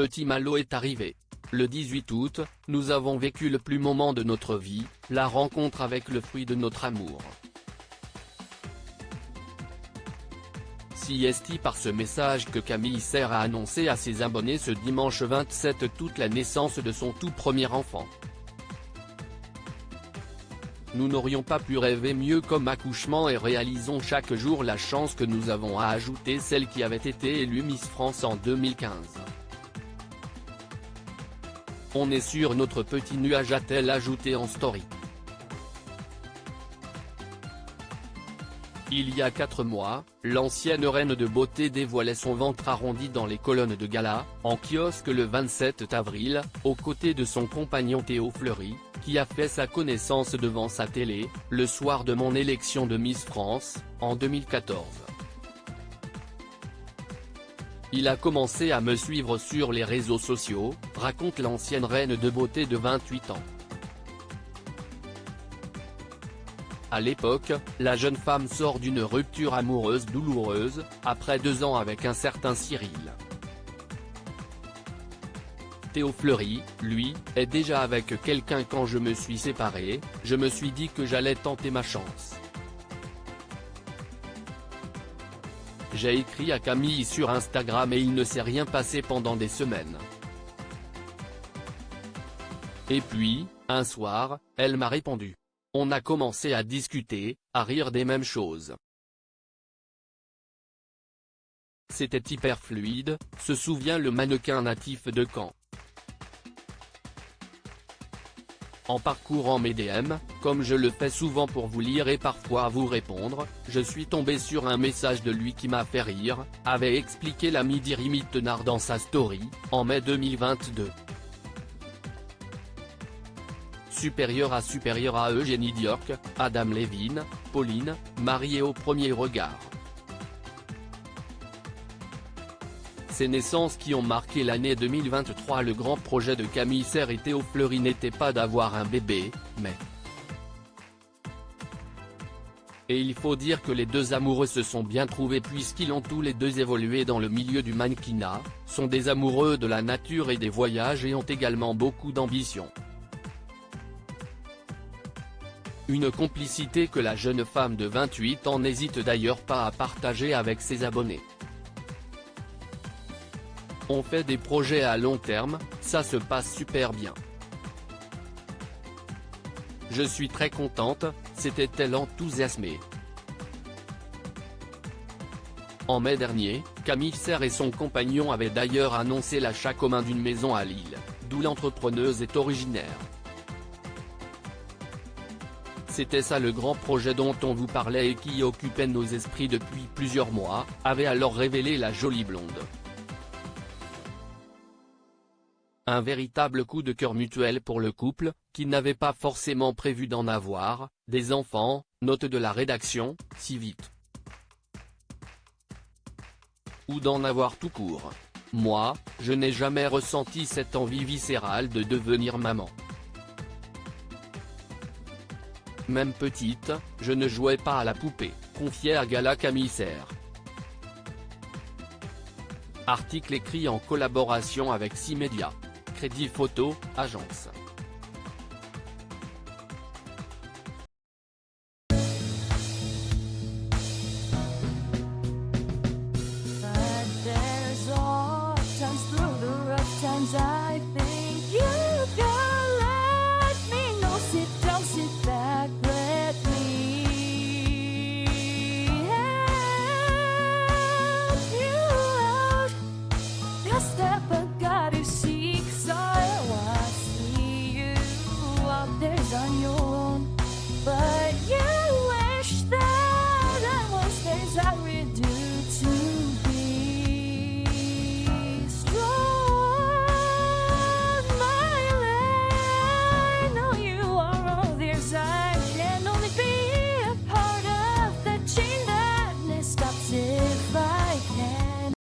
petit Malo est arrivé. Le 18 août, nous avons vécu le plus moment de notre vie, la rencontre avec le fruit de notre amour. C'est par ce message que Camille Serre a annoncé à ses abonnés ce dimanche 27 août la naissance de son tout premier enfant. Nous n'aurions pas pu rêver mieux comme accouchement et réalisons chaque jour la chance que nous avons, à ajouter celle qui avait été élue Miss France en 2015. On est sur notre petit nuage, a-t-elle ajouté en story. Il y a 4 mois, l'ancienne reine de beauté dévoilait son ventre arrondi dans les colonnes de gala, en kiosque le 27 avril, aux côtés de son compagnon Théo Fleury, qui a fait sa connaissance devant sa télé, le soir de mon élection de Miss France, en 2014. Il a commencé à me suivre sur les réseaux sociaux, raconte l'ancienne reine de beauté de 28 ans. À l'époque, la jeune femme sort d'une rupture amoureuse douloureuse, après 2 ans avec un certain Cyril. Théo Fleury, lui, est déjà avec quelqu'un. Quand je me suis séparé, je me suis dit que j'allais tenter ma chance. J'ai écrit à Camille sur Instagram et il ne s'est rien passé pendant des semaines. Et puis, un soir, elle m'a répondu. On a commencé à discuter, à rire des mêmes choses. C'était hyper fluide, se souvient le mannequin natif de Caen. En parcourant mes DM, comme je le fais souvent pour vous lire et parfois vous répondre, je suis tombé sur un message de lui qui m'a fait rire, avait expliqué l'ami d'Irimit Tenard dans sa story, en mai 2022. Supérieur à Eugénie Diorc, Adam Levine, Pauline, mariée au premier regard. Ces naissances qui ont marqué l'année 2023. Le grand projet de Camille Serre et Théo Fleury n'était pas d'avoir un bébé, mais... Et il faut dire que les deux amoureux se sont bien trouvés puisqu'ils ont tous les deux évolué dans le milieu du mannequinat, sont des amoureux de la nature et des voyages et ont également beaucoup d'ambition. Une complicité que la jeune femme de 28 ans n'hésite d'ailleurs pas à partager avec ses abonnés. On fait des projets à long terme, ça se passe super bien. Je suis très contente, s'était-elle enthousiasmée. En mai dernier, Camille Serre et son compagnon avaient d'ailleurs annoncé l'achat commun d'une maison à Lille, d'où l'entrepreneuse est originaire. C'était ça le grand projet dont on vous parlait et qui occupait nos esprits depuis plusieurs mois, avait alors révélé la jolie blonde. Un véritable coup de cœur mutuel pour le couple, qui n'avait pas forcément prévu d'en avoir, des enfants, note de la rédaction, si vite. Ou d'en avoir tout court. Moi, je n'ai jamais ressenti cette envie viscérale de devenir maman. Même petite, je ne jouais pas à la poupée, confiait à Gala Camille Serre. Article écrit en collaboration avec 6 médias. Crédit Photo, agence.